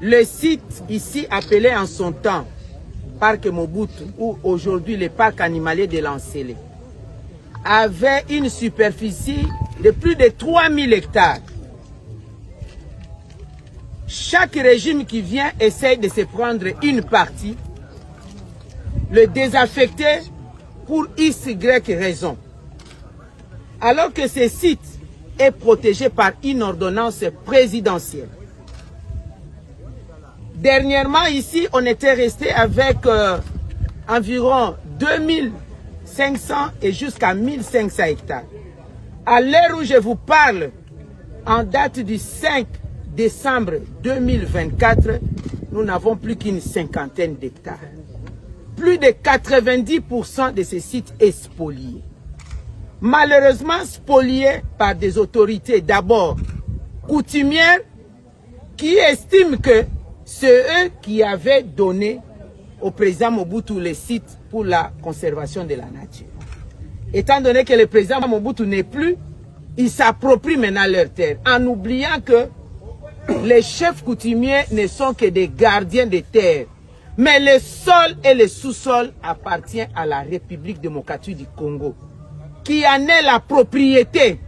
Le site ici appelé en son temps Parc Mobutu, ou aujourd'hui le parc animalier de Lancélé, avait une superficie de plus de 3000 hectares. Chaque régime qui vient essaie de se prendre une partie, le désaffecter pour XY raison. Alors que ce site est protégé par une ordonnance présidentielle. Dernièrement, ici, on était resté avec environ 2500 et jusqu'à 1500 hectares. À l'heure où je vous parle, en date du 5 décembre 2024, nous n'avons plus qu'une cinquantaine d'hectares. Plus de 90% de ces sites est spoliés. Malheureusement spoliés par des autorités d'abord coutumières qui estiment que c'est eux qui avaient donné au président Mobutu les sites pour la conservation de la nature. Étant donné que le président Mobutu n'est plus, ils s'approprient maintenant leurs terres en oubliant que les chefs coutumiers ne sont que des gardiens des terres. Mais le sol et le sous-sol appartiennent à la République démocratique du Congo, qui en est la propriété.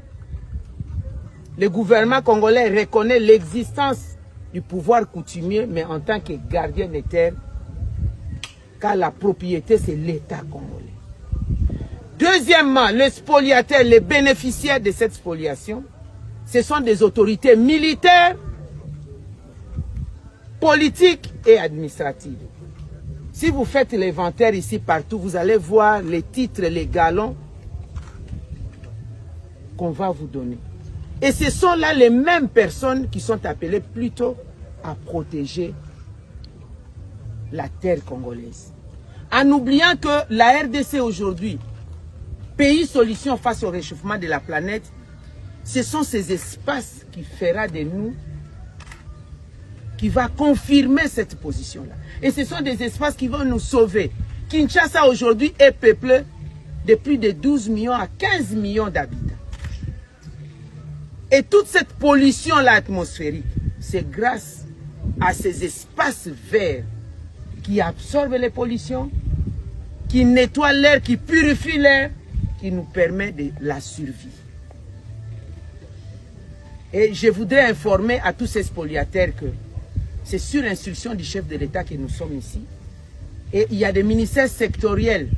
Le gouvernement congolais reconnaît l'existence du pouvoir coutumier, mais en tant que gardien des terres, car la propriété, c'est l'État congolais. Deuxièmement, les spoliateurs, les bénéficiaires de cette spoliation, ce sont des autorités militaires, politiques et administratives. Si vous faites l'inventaire ici partout, vous allez voir les titres, les galons qu'on va vous donner. Et ce sont là les mêmes personnes qui sont appelées plutôt à protéger la terre congolaise. En oubliant que la RDC aujourd'hui, pays solution face au réchauffement de la planète, ce sont ces espaces qui fera de nous, qui va confirmer cette position-là. Et ce sont des espaces qui vont nous sauver. Kinshasa aujourd'hui est peuplé de plus de 12 millions à 15 millions d'habitants. Et toute cette pollution-là atmosphérique, c'est grâce à ces espaces verts qui absorbent les pollutions, qui nettoient l'air, qui purifient l'air, qui nous permet de la survie. Et je voudrais informer à tous ces spoliateurs que c'est sur instruction du chef de l'État que nous sommes ici. Et il y a des ministères sectoriels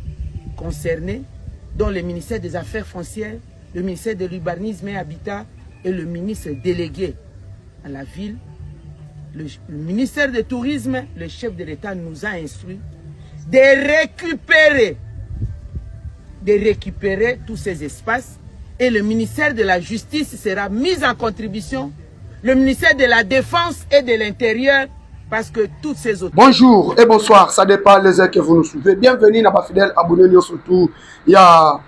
concernés, dont le ministère des Affaires foncières, le ministère de l'Urbanisme et Habitat et le ministre délégué à la ville. Le ministère du Tourisme, le chef de l'État nous a instruit de récupérer tous ces espaces, et le ministère de la Justice sera mis en contribution, le ministère de la Défense et de l'Intérieur, parce que toutes ces autres... Bonjour et bonsoir, ça dépend les heures que vous nous suivez. Bienvenue dans ma fidèle abonnés surtout. Il y a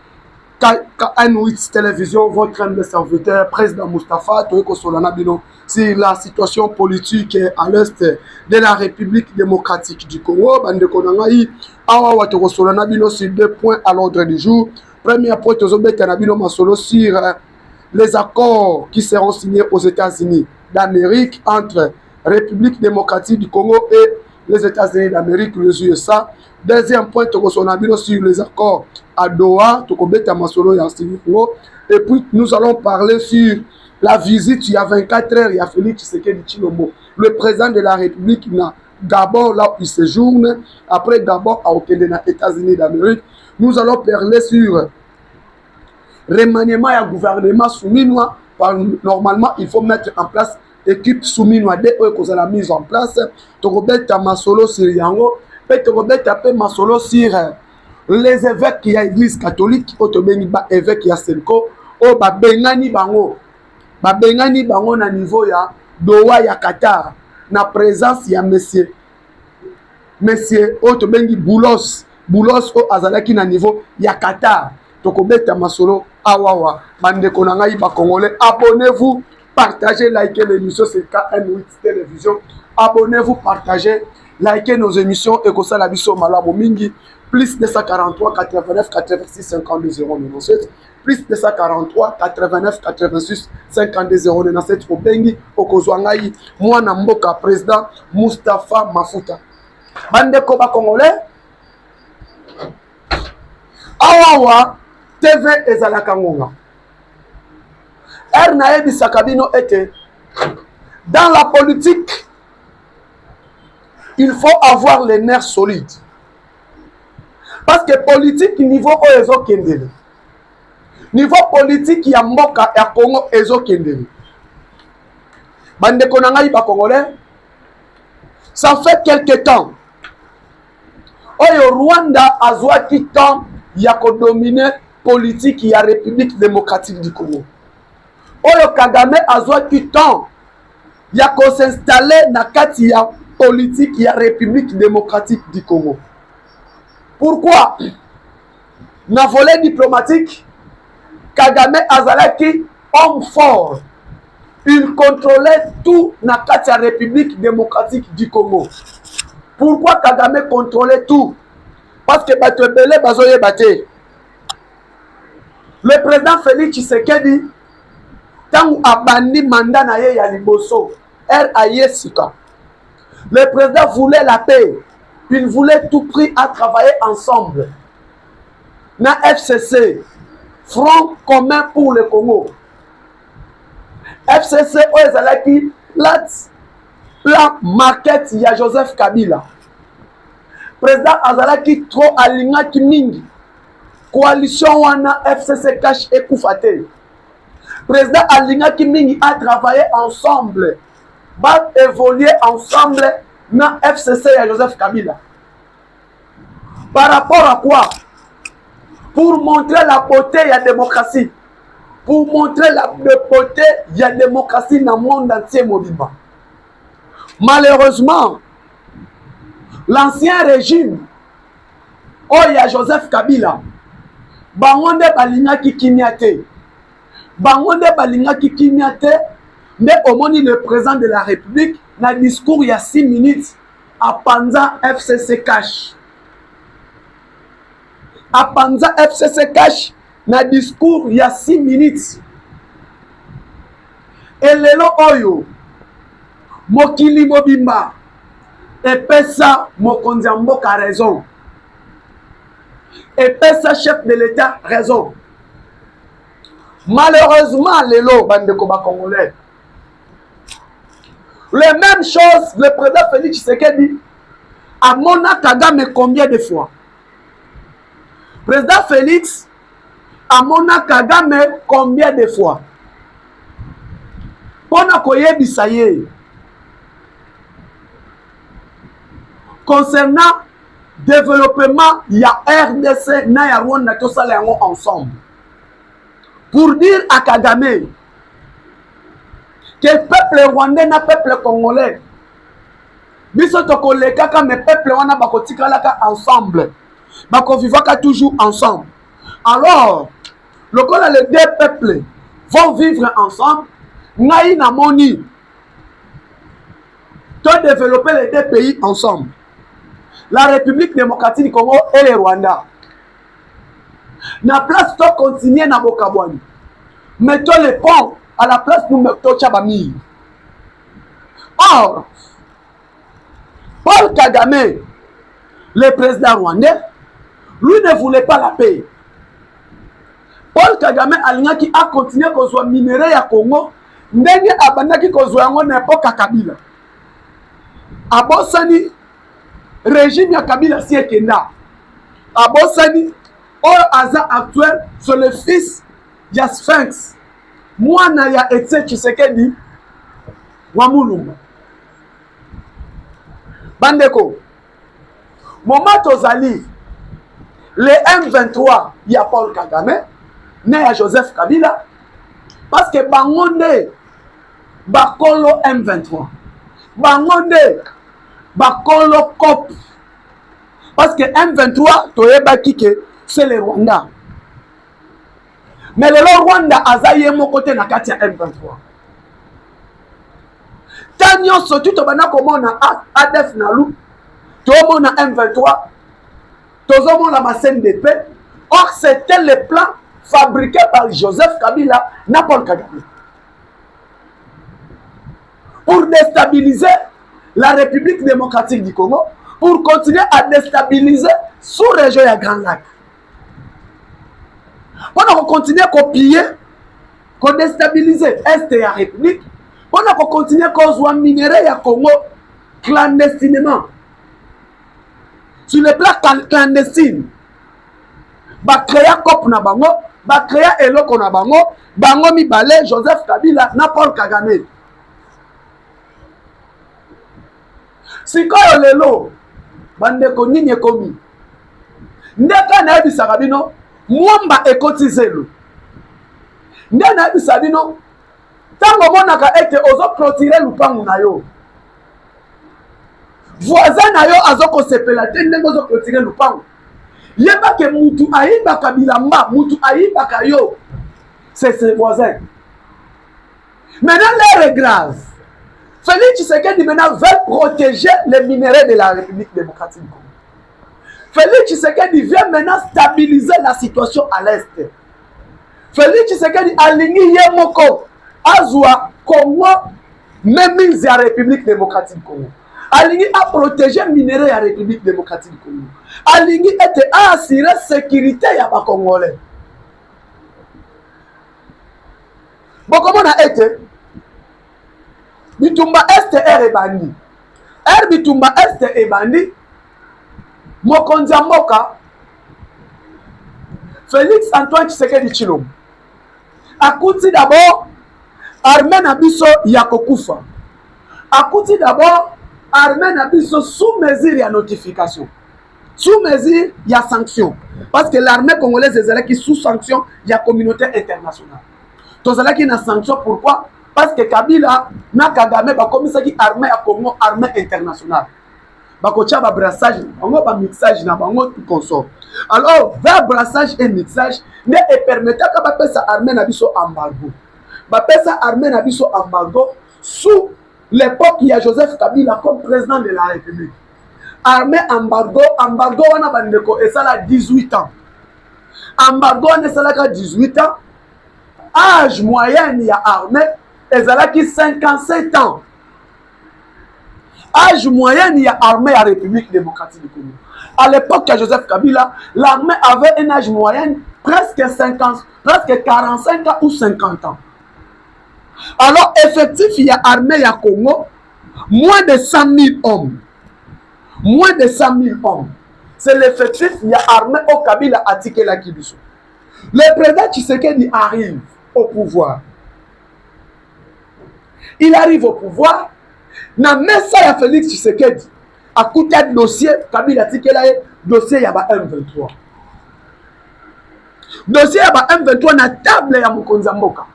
K1 Télévision, votre humble serviteur, président Moustapha Toyoko Solana Bino, sur la situation politique à l'est de la République démocratique du Congo. Bande Konangaï, Awa Toyoko Solana Bino sur 2 points à l'ordre du jour. Premier point, Tozobé Kanabino Masolo sur les accords qui seront signés aux États-Unis d'Amérique entre République démocratique du Congo et les États-Unis d'Amérique, les USA. Deuxième point, Tokosonabino sur les accords à Doha, Tokobeta Masolo et Anstinifungo. Et puis, nous allons parler sur la visite, il y a 24 heures, il y a Félix Tshisekedi Tshilombo, le président de la République, d'abord là où il séjourne, après d'abord à Okende, dans les États-Unis d'Amérique. Nous allons parler sur remaniement et gouvernement souminois. Normalement, il faut mettre en place équipe souminois. Dès que la mise en place, Tokobeta Masolo sur Yango, et Tokobeta Masolo sur les évêques qui y a l'église catholique, Otobeniba évêque ya Senko, o Babengani Bango na niveau ya Doha ya Qatar, na présence ya monsieur Otobengi Boulos o azalaki na niveau ya Qatar. Tokobeta Masolo awawa bandeko na ngai ba congolais, abonnez-vous, partagez, likez l'émission, c'est K1 Télévision. Abonnez-vous, partagez likez nos émissions et que ça la biso malamu mingi. Plus 243 89 86 52 097. Plus 243 89 86 52 097. Obengi okozwangai mwana mboka président Moustapha Mafuta. Bande koba congolais. Awawa TV ezalaka ngonga. Ernae Bisakabino était dans la politique. Il faut avoir les nerfs solides. Parce que politique niveau ezo kendele. Niveau politique ya mboka ya Congo ezo kendele. Bande konanga ba congolais. Ça fait quelque temps. Oyo Rwanda azwaki temps ya ko dominer politique ya République démocratique du Congo. Oyo Kagame azwaki temps ya ko s'installer na kati ya politique ya République démocratique du Congo. Pourquoi? Na volet diplomatique, Kagame azalaki homme fort. Il contrôlait tout na kati ya République démocratique du Congo. Pourquoi Kagame contrôlait tout? Parce que bato ebele bazoye bate. Le président Félix Tshisekedi tant abandi mandat na ye ya liboso, RAYSika. Le président voulait la paix. Il voulait tout prix à travailler ensemble. Na FCC, Front commun pour le Congo. FCC oezalaki plan market ya Joseph Kabila. Président azalaki trop alingaki mingi. Coalition wana FCC cash ekufate. Président alingaki mingi a travaillé ensemble. Va évoluer ensemble na FCC ya Joseph Kabila. Par rapport à quoi? Pour montrer la beauté de la démocratie. Pour montrer la beauté de la démocratie dans le monde entier. Malheureusement, l'ancien régime, oh il y a Joseph Kabila, bangonde balingaki kimiate. Bangonde balingaki kimiate, mais au moins le président de la République, dans le discours il y a 6 minutes, à Panza FCC Cash. À Panza FCC Cash, dans le discours il y a 6 minutes. Et lelo oyo, mokili mobimba, et pesa mokonzi mboka raison. Et pesa chef de l'État raison. Malheureusement, lelo bandeko ba congolais. Les mêmes choses, le président Félix Tshisekedi a Mona Kagame combien de fois? Président Félix a Mona Kagame combien de fois? Pona koyebisa ye. Concernant développement, il y a RDC na ya Rwanda to sala yango ensemble. Pour dire à Kagame que le peuple rwandais na peuple congolais. Biso tokoleka ka me peuple wana bakotikalaka ensemble. Bakovivaka toujours ensemble. Alors, les deux peuples vont vivre ensemble. Ngai na moni. To développer les deux pays ensemble. La République démocratique du Congo et le Rwanda. Na place to continuer na Bokabwani. Mettons les ponts à la place nous mettons Tchabami. Or, Paul Kagame, le président rwandais, lui ne voulait pas la paix. Paul Kagame alingaki a continué à kozwa minerai ya Congo, ndenge abandaki kozwa yango na epoka Kabila. Abosani régime ya Kabila si ekenda. Abosani oyo aza actuel sur le fils ya Sphinx. Mwana ya Etienne Tshisekedi wa Mulumba. Bandeko, moment tozali le M23 ya Paul Kagame, ne ya Joseph Kabila, parce que bangonde bakolo M23. Bangonde bakolo COP. Parce que M23 toyebaki ke c'est le Rwanda. Mais le Rwanda azaye mon côté na kati ya M23. Tanyo sotu to bana komona ADF nalu Tomo na M23, Tozomo na ma scène de paix. Or, c'était le plan fabriqué par Joseph Kabila na Paul Kagame. Pour déstabiliser la République démocratique du Congo, pour continuer à déstabiliser sous-région ya Grand Lac. Pour continuer à copier, à déstabiliser Est ya République, pour continuer à construire minerai ya Congo clandestinement. Sur le plan clandestine, ba créer COP na bango, ba créer eloko na bango, bango mibale Joseph Kabila na Paul Kagame. Sikoyo lelo bandeko nini ekomi ndeka na yebisaka bino mwamba ekotizelo nde na yebisa bino ntango monaka ete ozoclotire lupangu na yo voisin na yo azokosepela te ndenge ozoclotire lupangu yebake mutu ayibaka bilamba mutu ayibaka yo c'est ses voisins. Maintenant l'heure est grave. Félix Tshisekedi maintenant veut protéger les minéraux de la République démocratique du Congo. Félix Tshisekedi vient maintenant stabiliser la situation à l'Est. Félix Tshisekedi aligné Yemoko, Azua, Congo, même la République démocratique du Congo. Aligné à protéger les minéraux de la République démocratique du Congo. Aligné à assurer la sécurité des Congolais. Bon, comment on a été? Bitumba Est et Bandi. Bitumba Est et Bandi. Mokonzi Mboka. Félix Antoine Tshisekedi Tshilombo. Akuti d'abord armée Nabiso Yakokufa. Akuti d'abord armée Nabiso sous mesure ya notification. Sous mesure ya sanction. Parce que l'armée congolaise est qui sous sanction ya communauté internationale. Tozala qui na sanction pourquoi? Parce que Kabila na Kagame ba komisa ki armée ya Congo armée internationale. Ba kocha ba brassage, bango ba mixage na bango tout consort. Alors, vers brassage et mixage ne permettait ka ba pesa armée na biso embargo. Ba pesa armée na biso embargo sous l'époque il y a Joseph Kabila comme président de la République. Armée embargo wana bandeko et ça là 18 ans. Embargo ne ça là 18 ans. Âge moyen il y a armée ezalaki 57 ans. Âge moyen il y a armée à République démocratique du Congo. À l'époque de Joseph Kabila, l'armée avait un âge moyen presque 45 ans ou 50 ans. Alors effectif il y a armée à Congo moins de 100 000 hommes. Moins de 100 000 hommes. C'est l'effectif il y a armée au Kabila à Tikela Kibiso. Le président Tshisekedi arrive au pouvoir. Il arrive au pouvoir. Na messa ya Félix Tshisekedi a coûté un dossier Kabila Tikela dossier ya ba M23. Dossier ya ba M23 na table ya Mokonzi Mboka.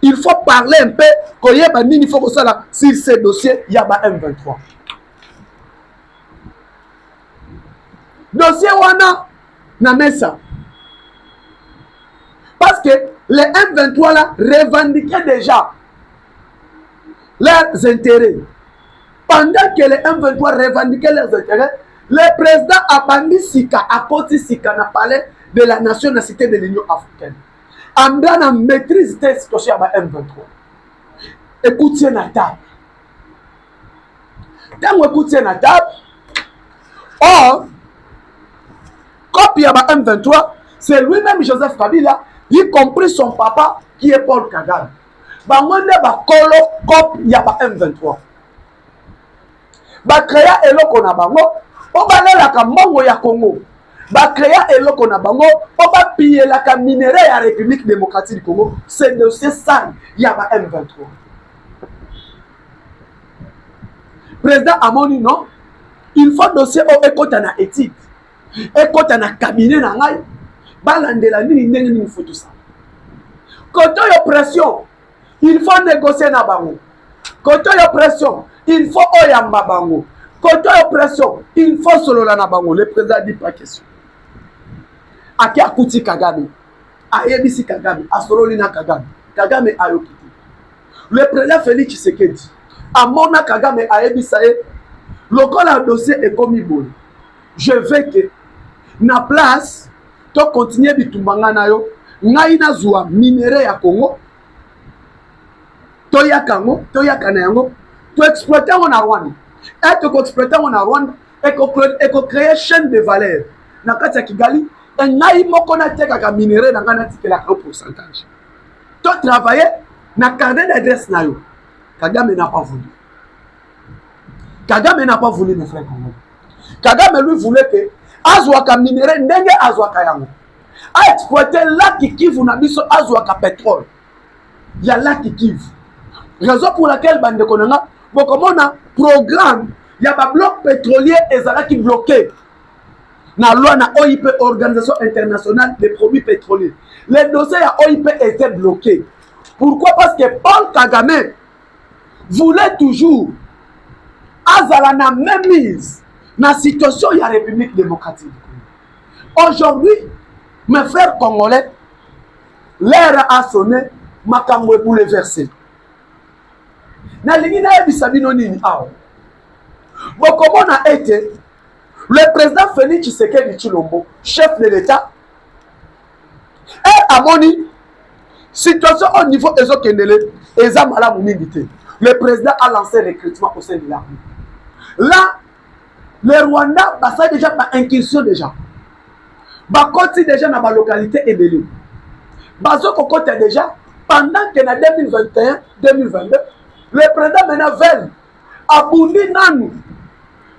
Il faut parler un peu koyeba nini faut que ça là sur ce dossier ya ba M23. Dossier wana na messa. Parce que les M23 là revendiquaient déjà leurs intérêts. Pendant que les M23 revendiquaient leurs intérêts, le président Abandi Sika, Akoti Sika, n'a parlé de la nationalité de l'Union africaine. Amdana maîtrise de ce dossier à M23. Écoutez la table. Quand vous écoutez la table, or, copie à M23, c'est lui-même Joseph Kabila, y compris son papa qui est Paul Kagame. Bangonde ba kolo cop ya ba M23. Ba créa eloko na bango, o ba lela ka mbongo ya Congo. Ba créa eloko na bango, o ba piller la ka minerai ya République démocratique du Congo. C'est dossier ça ya ba M23. Président Amoni non, il faut dossier o ekota na éthique. Ekota na cabinet na ngai. Balandela nini ndenge nini faut tout ça. Quand il y a pression, il faut négocier na bango. Quand il y a pression, il faut oyamba bango. Quand il y a pression, il faut solola na bango. Le président dit pas question. Aki akuti Kagame, ayebisi Kagame, asololi na Kagame. Kagame ayokiti. Le président Félix Tshisekedi, amona Kagame ayebisa ye, lokola dossier est comme bon. je veux que na place to continuer bitumbanga na yo ngai nazwa minere ya Congo to yakango to yakana yango to exploiter on a Rwanda et to exploiter on a Rwanda et ko créer chaîne de valeur na kati ya Kigali et ngai moko na teka ka minere na ngana tikela ka pourcentage to travailler na carnet d'adresse na yo. Kagame n'a pas voulu. Kagame n'a pas voulu, mes frères congolais. Kagame lui voulait que Azwaka minéré ndenge Azwaka yango. A exploiter lac Kivu na biso Azwaka pétrole. Il y a lac Kivu. Raison pour laquelle bande konanga bokomona programme il y a ba bloc pétrolier ezala qui bloqué. Na loi na OIP, Organisation internationale des produits pétroliers. Les dossiers à OIP étaient bloqués. Pourquoi? Parce que Paul Kagame voulait toujours azala na même mise na situation ya République démocratique. Aujourd'hui, mes frères congolais, l'heure a sonné, makambo est bouleversé. Na lingi na ebisabino nini awo. Comment on a été le président Félix Tshisekedi Tshilombo, chef de l'État, et à moni situation au niveau ezokendele ezamala mumindité. Le président a lancé le recrutement au sein de l'armée. Là, le Rwanda, ça déjà par incursion déjà. Bah côté déjà dans ma localité Ebele. Bah ce côté déjà pendant que en 2021-2022, le président maintenant veut aboulir nanu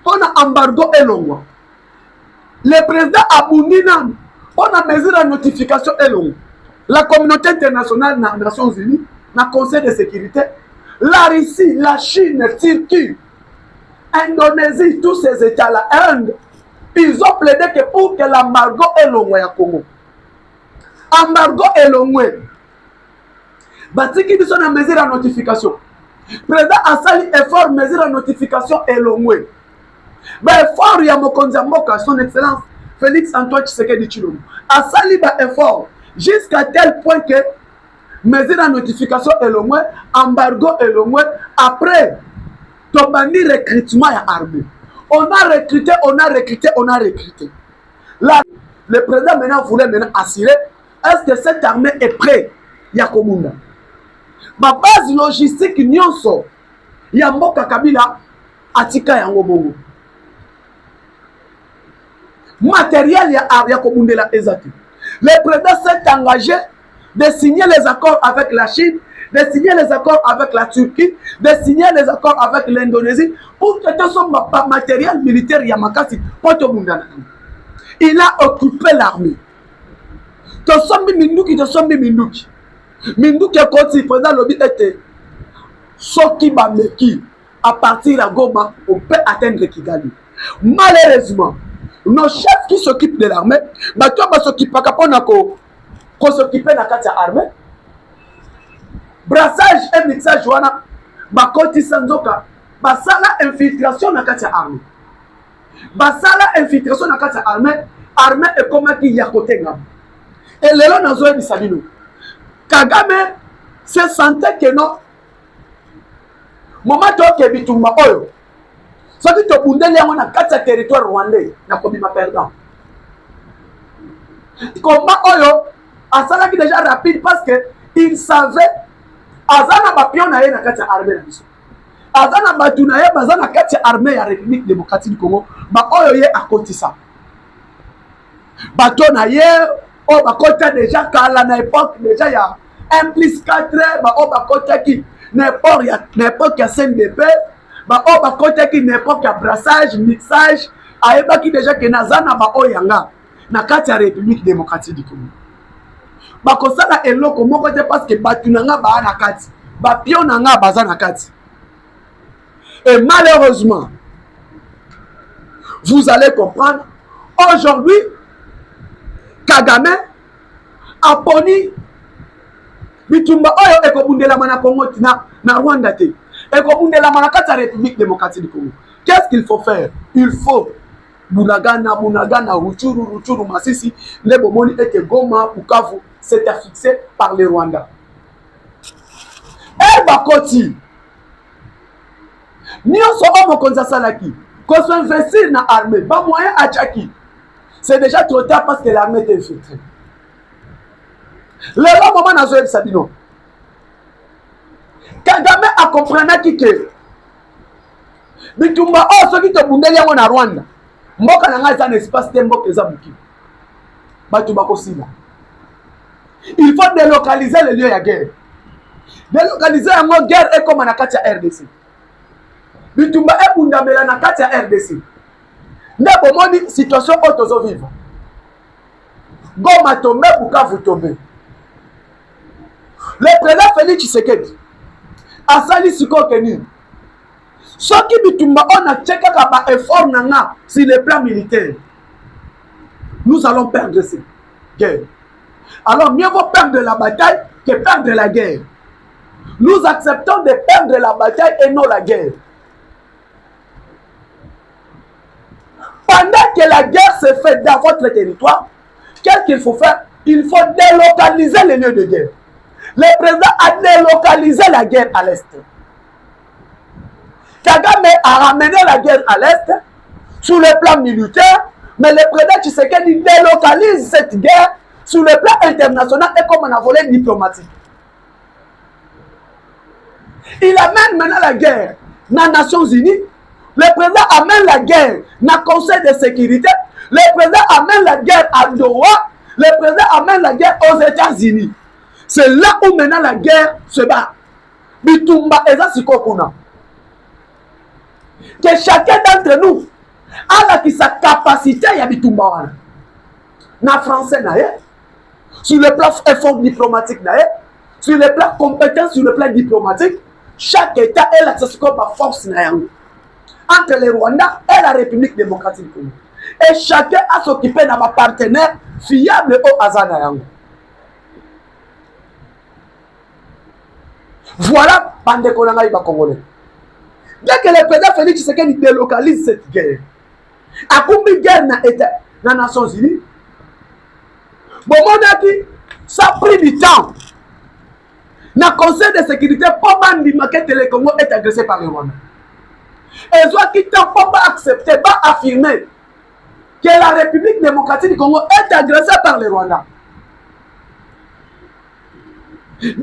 on a embargo elongwa. Le président aboulir nanu on a mesure de notification elongwa. La communauté internationale, les Nations Unies, le Conseil de sécurité, la Russie, la Chine, la Turquie, Indonésie, tous ces États-là, Inde, ils ont plaidé que pour que l'embargo est long au Congo. Embargo est long. Bati qui sont en mesure de notification. Président Assali effort mesure de notification est long. Mais effort il y a Mokonzamboka, son excellence Félix Antoine Tshisekedi Tshilombo. Assali ba effort jusqu'à tel point que mesure de notification est long, embargo est long. Après Tobani recrutement à armée. On a recruté. Là, le président maintenant voulait assurer est-ce que cette armée est prête? Yakomunda. Ma base logistique nyonso ya mboka Kabila atika yango bongo. Matériel ya komundela ezati. Le président s'est engagé de signer les accords avec la Chine, de signer les accords avec la Turquie, de signer les accords avec l'Indonésie pour que tout son matériel militaire Yamakasi poto mundana. Il a occupé l'armée. Tosombi Minduki. Minduki a continué, président Lobi était Soki Bameki. À partir de Goma, on peut atteindre Kigali. Malheureusement, nos chefs qui s'occupent de l'armée, bato ba s'occuper ko s'occuper de la armée. Brassage et mixage wana bakoti sanzoka basala infiltration na kati armée. Basala infiltration na kati armée et comment qui ya côté ngam. Et lelo nazo bisabino. Kagame se sentait que non moment to ke bitumba oyo. Soki to bundeli yango na kati territoire rwandais na kobima perdant. Combat oyo asala ki déjà rapide parce que il savait azana bapion na ye na kati armée na biso. Azana batu na ye bazana kati armée ya République démocratique du Congo ba oyo ye akotisa. Bato na ye o bakota déjà kala na époque déjà ya 1+4 ba o bakota ki n'importe ya CNDP ba o bakota ki n'importe ya brassage mixage ayeba ki déjà que nazana ba o yanga na kati ya République démocratique du Congo. Bakosala eloko moko te parce que batu nanga ba na kati ba pion nanga baza na kati. Et malheureusement vous allez comprendre aujourd'hui Kagame a poni bitumba oyo ekobundela mana Congo na Rwanda te ekobundela mana kati ya République démocratique du Congo. Qu'est-ce qu'il faut faire? Il faut Bunagana, Ruchuru, Masisi, les Bomoni et Goma, Bukavu, c'était fixé par les Rwandais. Et Bakoti, Nyon Sohomo Konza Salaki, qu'on s'investit dans l'armée, pas moyen à Tchaki. C'est déjà trop tard parce que l'armée est infiltrée. Le moment dans Zoé Sabino. Kagame a compris que Bitumba, oh, ceux qui te bundeli en Rwanda. Mboka na nga un espace de mboka eza muki. Batuba kosila. Il faut délocaliser les lieux de guerre. Délocaliser la guerre est comme na kati ya RDC. Bitumba e bundamela na kati ya RDC. Nde bomoni situation otozo vivre. Goma tombe, Bukavu tombe. Le président Félix Tshisekedi a sali siko keni. Soki Bitumba on a checké kaba effort nanga sur le plan militaire. Nous allons perdre cette guerre. Alors mieux vaut perdre la bataille que perdre la guerre. Nous acceptons de perdre la bataille et non la guerre. Pendant que la guerre se fait dans votre territoire, qu'est-ce qu'il faut faire? Il faut délocaliser les lieux de guerre. Le président a délocalisé la guerre à l'Est. Kagame a ramené la guerre à l'Est sur le plan militaire, mais le président Tshisekedi délocalise cette guerre sur le plan international et comme on a volé diplomatique. Il amène maintenant la guerre dans les Nations Unies. Le président amène la guerre dans le Conseil de sécurité. Le président amène la guerre à Doha. Le président amène la guerre aux États-Unis. C'est là où maintenant la guerre se bat. Bitumba et Sikokuna. Que chacun d'entre nous a sa capacité à Bitumba. Na français naïe. Sur le plan effort diplomatique naïe. Sur le plan compétence, sur le plan diplomatique. Chaque État est la force naïe. Entre le Rwanda et la République démocratique du Congo. Et chacun a s'occupé d'un partenaire fiable au Azana. Voilà, bande kolanga iba congolais. Dès que le président Félix Tshisekedi délocalise cette guerre, à combien de guerre dans les Nations Unies, bon, ça a pris du temps. Dans le Conseil de sécurité, pour que le Congo est agressé par le Rwanda. Et soit qui n'a pas accepté, pas affirmé que la République démocratique du Congo est agressée par le Rwanda. Et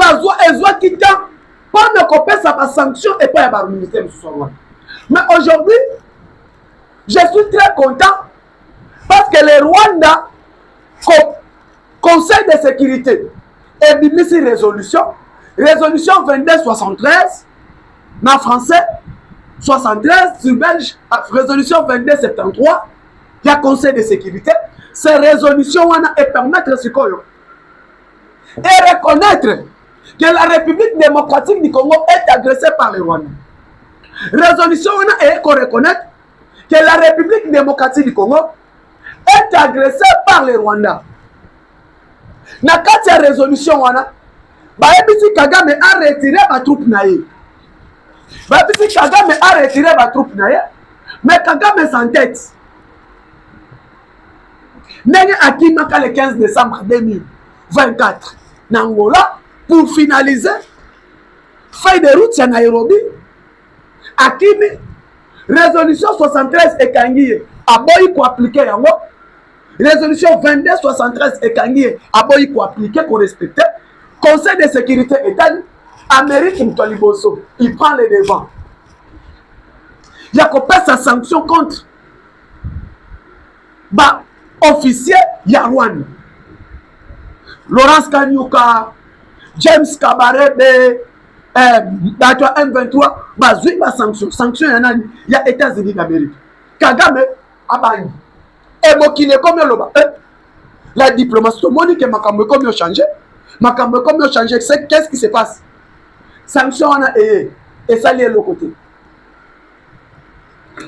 soit qui n'a pas de copain, ça va sanction et pas de militaire. Mais aujourd'hui, je suis très content parce que le Rwanda, Conseil de sécurité, a mis une résolution 2273, en français, 73, sur belge, résolution 2273, il y a Conseil de sécurité. Ces résolutions permettent et reconnaître que la République démocratique du Congo est agressée par les Rwandais. Résolution est reconnaître que la République démocratique du Congo est agressée par les Rwandais. Dans cette résolution, Baebisi Kagame a retiré ma troupe naïe. Baebisi Kagame a retiré ma troupe naïe. Mais Kagame s'entête. Nene Akimaka le 15 décembre 2024. Nangola, pour finaliser, feuille de route à Nairobi. Akimi, résolution 73 et Kangiye. Aboyi pour appliquer yango. Résolution 2273 et Kangiye. Aboyi pour appliquer, pour respecter. Conseil de sécurité État, Amérique Mtoliboso, il prend les devants. Il y a qu'on passe sa sanction contre officier Yarwan. Laurence Kanyuka, James Kabarebe, Dato M23, bazui ma sanction. Sanction, il y a États-Unis d'Amérique. Kagame, Abani. Et Mokine, comme l'Oba. La diplomatie, Monique et Makambe, comme ils ont changé. Makambe, comme ils ont changé, qu'est-ce qui se passe? Sanction, et ça, lié l'autre côté.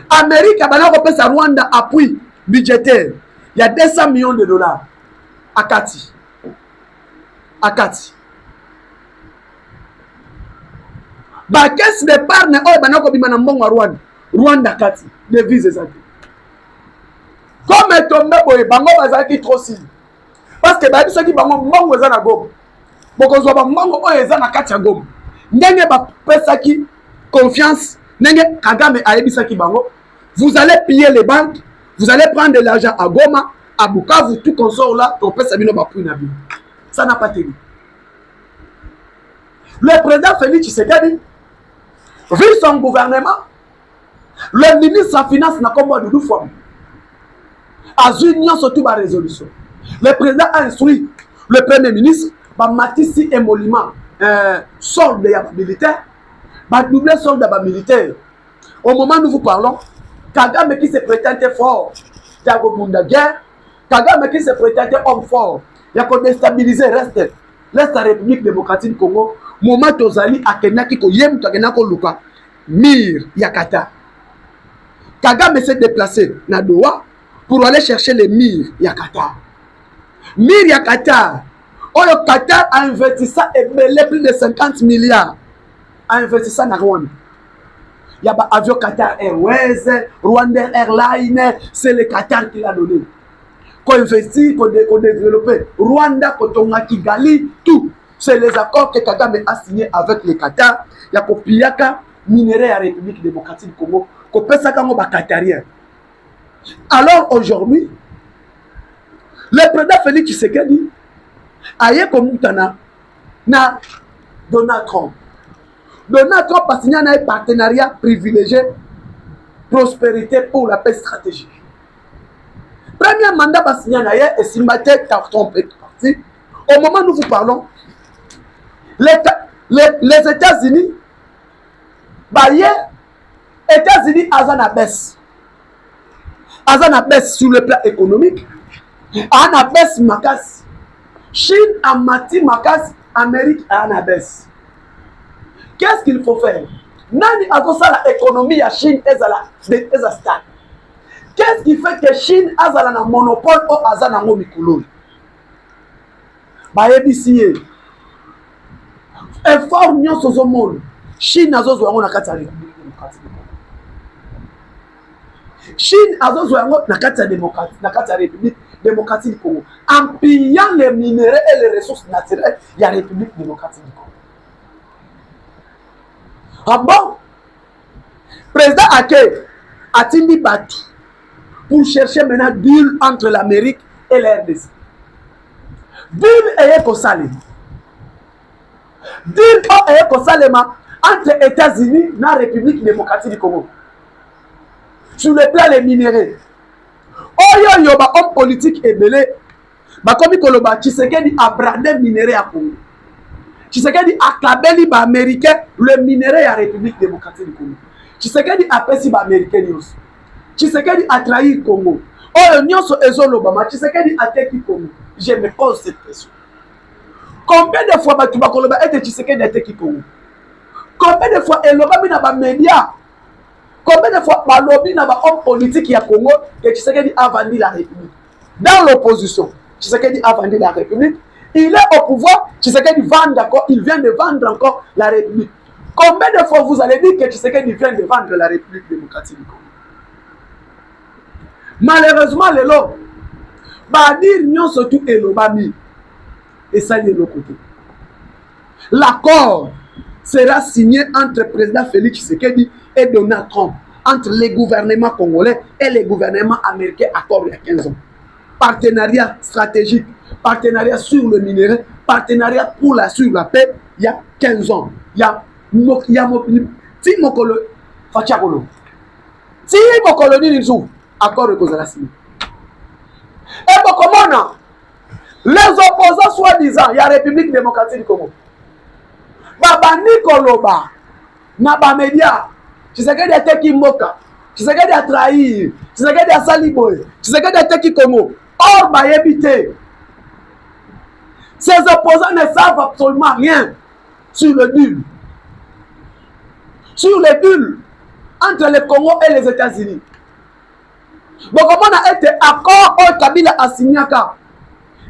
Amérique, à Rwanda, appui budgétaire. Il y a 200 millions de dollars à Kati. Bah, qu'est-ce que l'épargne Rwanda Kati, devise exacte. Comme est tombé pour les bango bazaki trop si. Parce que bah, ceux qui bango mongo za na gomme. Boko zo ba mongo o eza na kati ya gomme. Ndenge ba pesaki confiance, ndenge Kagame ayebisaki bango. Vous allez piller les banques, vous allez prendre de l'argent à Goma, à Bukavu, tout consort là, ça n'a pas tenu. Le président Félix Tshisekedi, vu son gouvernement, le ministre des Finances n'a pas de deux fois. A union surtout la résolution. Le président a instruit le premier ministre, Matissi et Molima, solde militaire, double solde militaire. Au moment où nous vous parlons, Kagame qui se prétendait fort, Thiago Bunda guerre, Kagame qui se prétendait homme fort, il y a qu'on déstabiliser reste la République démocratique du Congo, moment Tozali a Kenaki ko yem Tagenako Luka, Mir Yakata. Kagame s'est déplacé na Doha pour aller chercher les Mir Yakata. Mir Yakata, le Qatar a investi ça et belé plus de 50 milliards. A investi ça dans Rwanda. Il y a avion Qatar Airways, Rwanda Airlines, c'est le Qatar qui l'a donné. Qu'on investit, qu'on développe. Rwanda, Kotonga, Kigali, tout. C'est les accords que Kagame a signés avec le Qatar. Il y a Kopiyaka, minerai à la République démocratique du Congo, Kopesaka Moba Qatarien. Alors aujourd'hui, le président Félix Tshisekedi a eu comme Moutana na Donald Trump. Donald Trump a signé un partenariat privilégié, prospérité pour la paix stratégique. Premier mandat a signé et Simbaté Trump est parti. Au moment où nous vous parlons, les États-Unis, les États-Unis, Azana baisse. Azana baisse sur le plan économique. Azana baisse Makas. Chine a mati Makas, Amérique a baisse. Qu'est-ce qu'il faut faire? Nani a la économie à Chine est à stade. Qu'est-ce qui fait que Chine a un monopole ou a un monopole? Bayebisie. Effort nyon sozo monde. Chine a zozo na kati ya République démocratique. Chine a zozo na kati ya démocratie, na kati ya République démocratique du Congo. En pillant les minéraux et les ressources naturelles, il y a République démocratique du Congo. Ah bon? Président Ake a tindi battu pour chercher maintenant deal entre l'Amérique et l'RDC. Deal est consalé. Deal est consalé entre les États-Unis et la République démocratique du Congo. Sur le plan des minéraux. Oyo yoba homme politique et belé. Bakomi koloba Tshisekedi a brandé minéraux à Congo. Tshisekedi a kabeli ba américain le minerai à République démocratique du Congo. Tshisekedi a pesi ba américain nyonso. Tshisekedi a trahi le Congo. Oh nyonso ezolobama Tshisekedi a teki Congo. Je me pose cette question. Combien de fois batu bakoloba ete Tshisekedi a teki Congo? Combien de fois elobami na ba médias? Combien de fois balobi na ba homme politique ya Congo que Tshisekedi a vendu la République? Dans l'opposition, Tshisekedi a vendu la République. Il est au pouvoir, Tshisekedi vend encore, il vient de vendre encore la République. Combien de fois vous allez dire que Tshisekedi vient de vendre la République démocratique du Congo? Malheureusement, les lots, Badir Nyon surtout et l'Obami, et ça y est de l'autre côté. L'accord sera signé entre le président Félix Tshisekedi et Donald Trump, entre les gouvernements congolais et les gouvernements américains, accord il y a 15 ans. Partenariat stratégique, partenariat sur le minerai, partenariat sur la paix, il y a 15 ans. Il y a si Mokolo, Fatiakolo. Si Mokolo dit une jour, accord de cause à la signé. Et comment les opposants soi-disant, il y a la République démocratique du Congo. Baba Nikoloba, Naba Media, Tshisekedi a teki Moka, Tshisekedi a trahi, Tshisekedi a saliboy, Tshisekedi a teki Congo. Or, Bayebite, ces opposants ne savent absolument rien sur le deal. Sur le deal entre le Congo et les États-Unis. Donc, comment on a été accord au Kabila a signé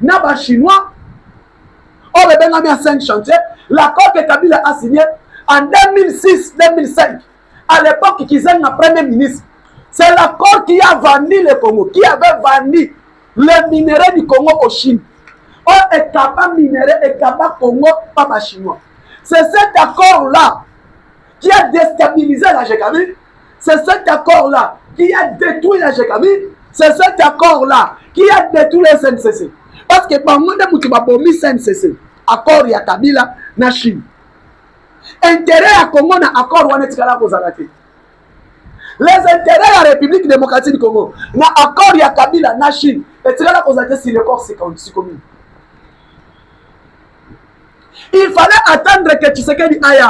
Naba Chinois, or le Bengami a 5 chantiers, l'accord que Kabila a signé en 2006-2005, à l'époque qu'ils ont un premier ministre. C'est l'accord qui a vendu le Congo, qui avait vendu le minerai du Congo aux Chine. Or, est capable minerai, est capable Congo, pas ma chinois. C'est cet accord-là qui a déstabilisé la GKV. C'est cet accord-là qui a détruit la GECAMI, c'est cet accord-là qui a détruit le CNCC. Parce que bango nde mutu babomi CNCC, accord ya Kabila na Chine. Intérêt à Congo na accord wana tikala kozala te. Les intérêts de la République démocratique du Congo na accord ya Kabila na Chine etikala kozala te sur le corps Sikomi. Il fallait attendre que Tshisekedi aille.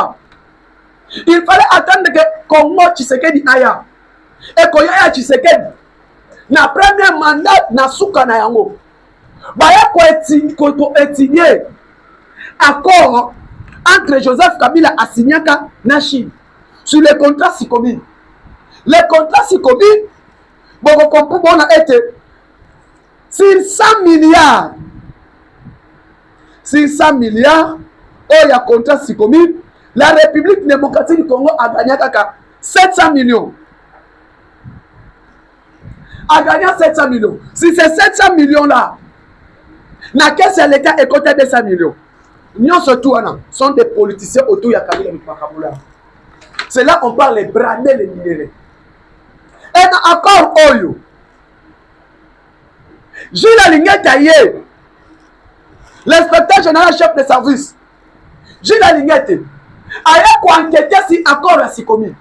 Il fallait attendre que Congo Tshisekedi aille. Et quand yaya Tshisekedi na premier mandat na suka na yango. Baya ko étudier accord entre Joseph Kabila Asinyaka na Chine sur le contrat Sikomi. Le contrat Sikomi, bon, on a été sur 100 milliards. Sur 100 milliards, il y a contrat Sikomi. La République démocratique du Congo a gagné 700 millions. A gagné 700 millions. Si ces 700 millions-là, na caisse à l'État est côté de 100 millions. Nous surtout sont des politiciens autour de Kabila Makaboula. C'est là qu'on parle de brader les minéraux. Et dans l'accord Oyo, Gilles Alingé Taillé, l'inspecteur général chef de service, Gilles Alingé a enquêté sur l'accord à Sikomi.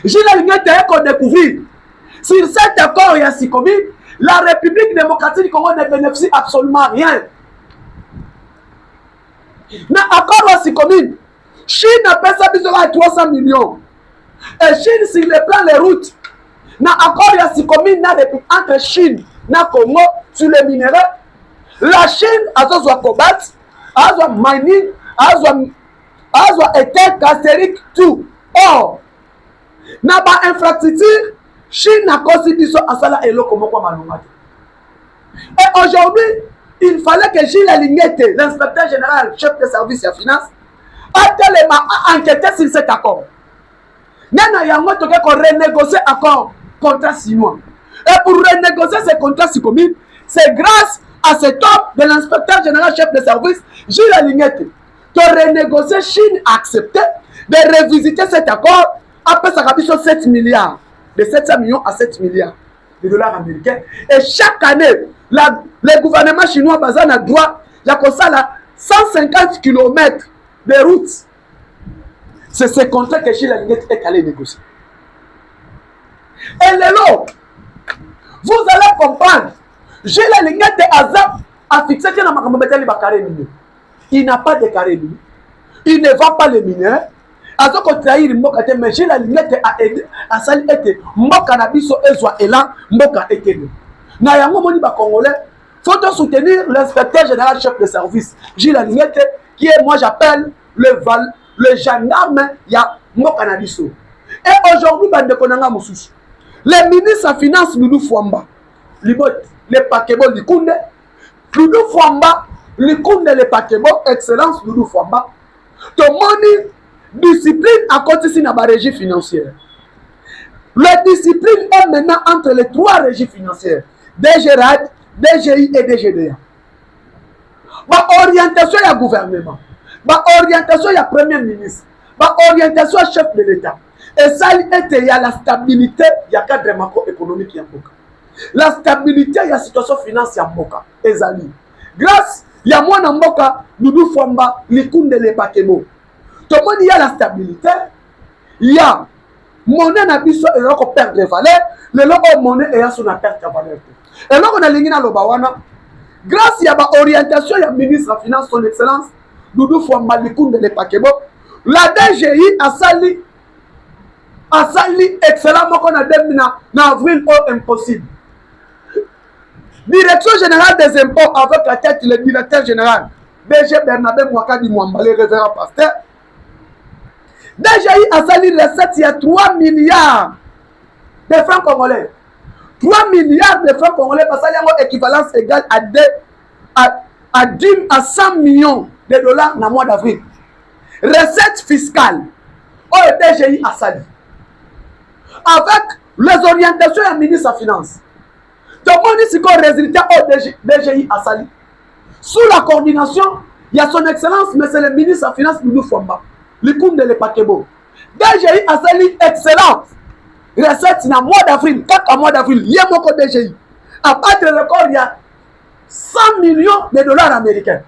Gilles Alingé a découvert sur cet accord à Sikomi, la République démocratique du Congo ne bénéficie absolument rien. Dans l'accord à Sikomi, Chine a payé ça 300 millions. Et Chine, sur le plan des routes, dans l'accord à Sikomi entre Chine et Congo sur les minéraux, la Chine a besoin de cobalt, a besoin de mining, a besoin d'éther, castérique, tout. Or, dans l'infrastructure, Chine a constitué à ça et l'eau comme quoi. Et aujourd'hui, il fallait que Gilles Alingé, l'inspecteur général, chef de service et finance, a enquêté sur cet accord. Nana yango toke ko renégocier accord contrat 6 mois. Et pour renégocier ce contrat Sikomi, c'est grâce à cet homme de l'inspecteur général chef de service, Gilles Alingé. To renégocier, Chine a accepté de revisiter cet accord après ça a 7 milliards. De 700 millions à 7 milliards de dollars américains. Et chaque année, le gouvernement chinois a droit à 150 km de routes. C'est ce contrat que Gilles Alingé est allé négocier. Et là, vous allez comprendre, Gilles Alingé a fixé que il n'a pas de carré minier. Il ne vend pas les mineurs. Azo ko trahir mboka te, mais Gilles Alingé a aidé à sali ete mboka na biso ezwa elan mboka ekene. Na yango moni ba congolais, faut soutenir l'inspecteur général chef de service Gilles Alingé qui est, moi j'appelle le gendarme ya mboka na biso. Et aujourd'hui bande konanga mususu. Les ministres à finance Loulou Fwamba, le Pakebo Likunde, Loulou Fwamba, Likunde le Pakebo, excellence Loulou Fwamba. To moni discipline à côté de la régie financière. La discipline est maintenant entre les 3 régies financières, DGRAD, DGI et DGDA. Ma orientation à gouvernement, ma orientation à premier ministre, ma orientation à chef de l'État. Et ça, il y a la stabilité, il y a cadre macroéconomique, il y a la stabilité, il y a la situation financière, il y a grâce, il y a moins d'amboka, Loulou Fwamba, Likunde le Pakebo. Tout le monde, il y a la stabilité, il y a monnaie nabiso et là on perd de valeur, le logo monnaie et là son perte de valeur. Et là on a l'ingénieur Lobawana, grâce à la orientation il y a ministre de finance son excellence, Doudou Fwamba Likunde le Pakebo, la DGI a sali excellent qu'on a déminé en avril au impossible. Direction générale des impôts avec la tête le directeur général BG Bernabé Mwakadi Mwamba, le révérend pasteur. DGI a sali recette, il y a 3 milliards de francs congolais. 3 milliards de francs congolais, parce qu'il y a une équivalence égale à 100 millions de dollars dans le mois d'avril. Recette fiscale, au DGI a sali. Avec les orientations du ministre des Finances. Donc, on dit que le résultat au DGI a sali. Sous la coordination, il y a son excellence, mais c'est le ministre des Finances, Loulou Fwamba. Likunde le Pakebo. DGI a sali excellence. recette na mois d'avril, 4 mois d'avril, il y a mon code DGI. À battre le record, il y a 100 millions de dollars américains.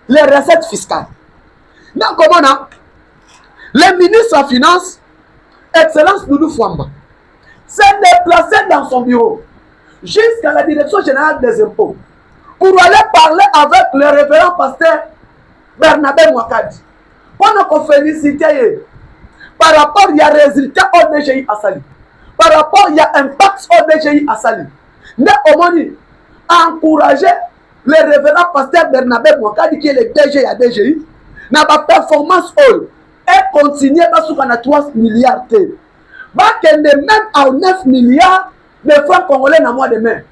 Les recettes fiscales. Mais comment on a? Le ministre en finance, Excellence Doudou Fouamba, s'est déplacé dans son bureau jusqu'à la direction générale des impôts pour aller parler avec le révérend pasteur Bernabé Mwakadi. Pour nous féliciter par rapport il y a résultat au DGI à Sali. Par rapport il y a impact au DGI à Sali. Mais au moins, encourager le révérend pasteur Bernabé Mwakadi qui est le DGI à DGI, n'a pas performance all et continuer à 3 milliards. Même à 9 milliards de francs congolais dans le mois de mai.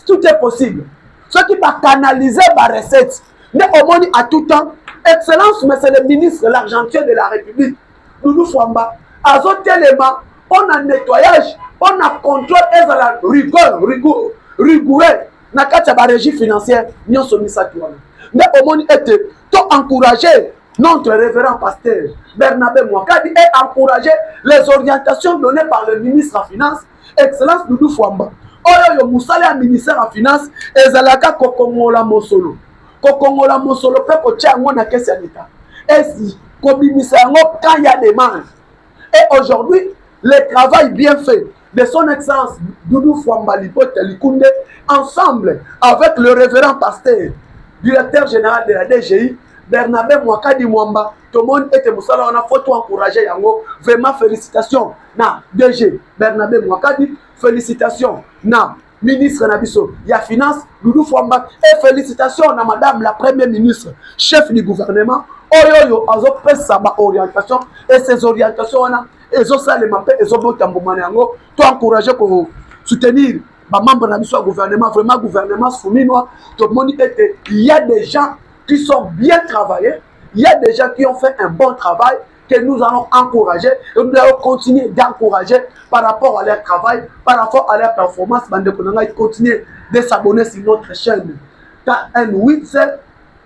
Tout est possible. Ce qui va canaliser ma recette. Mais au moins à tout temps, Excellence, mais c'est le ministre de l'argentier de la République, Doudou Fouamba, à d'autres éléments, on a nettoyage, on a contrôle et la rigoureux, dans la régie financière, nous sommes mis à tout. Mais au moins, était encourager notre révérend pasteur Bernabé Mwakadi et encourager les orientations données par le ministre en finance, Excellence Doudou Fouamba. Oyo musale ya ministère en finance ezalaka kokongola mosolo. Kokongola mosolo pe kotia ngo na kesi ya l'État. Et si kobimisa ngo quand il y a demande. Et aujourd'hui, le travail bien fait de son excellence Doudou Fouamba Lipote Likunde ensemble avec le révérend pasteur, directeur général de la DGI, Bernabé Mwakadi Mwamba, tout le monde était musala, on a photo encouragé yango. Vraiment félicitations na DG Bernabé Mwakadi, félicitations na ministre Nabiso, il y a finance Doudou Fouamba et félicitations na madame la première ministre, chef du gouvernement. Oyoyo azo pesa ba orientation et ces orientations on a ezo salema pe ezo botamboumana yango to encourager pour soutenir ba membre Nabiso au gouvernement, vraiment gouvernement souminois. Tout le monde était, il y a des gens qui sont bien travaillés, il y a des gens qui ont fait un bon travail que nous allons encourager et nous allons continuer d'encourager par rapport à leur travail, par rapport à leur performance. Ils continuent de s'abonner sur notre chaîne KN8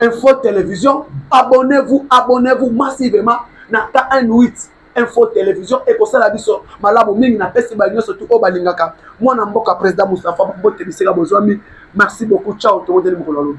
Info Télévision. Abonnez-vous massivement na KN8 Info Télévision et pour ça la biso malamu mingi na pesi ba nyonso tu obalingaka mwana mboka président Moustapha Bote Biseka Bozwami. Merci beaucoup, ciao to modeli mokolo.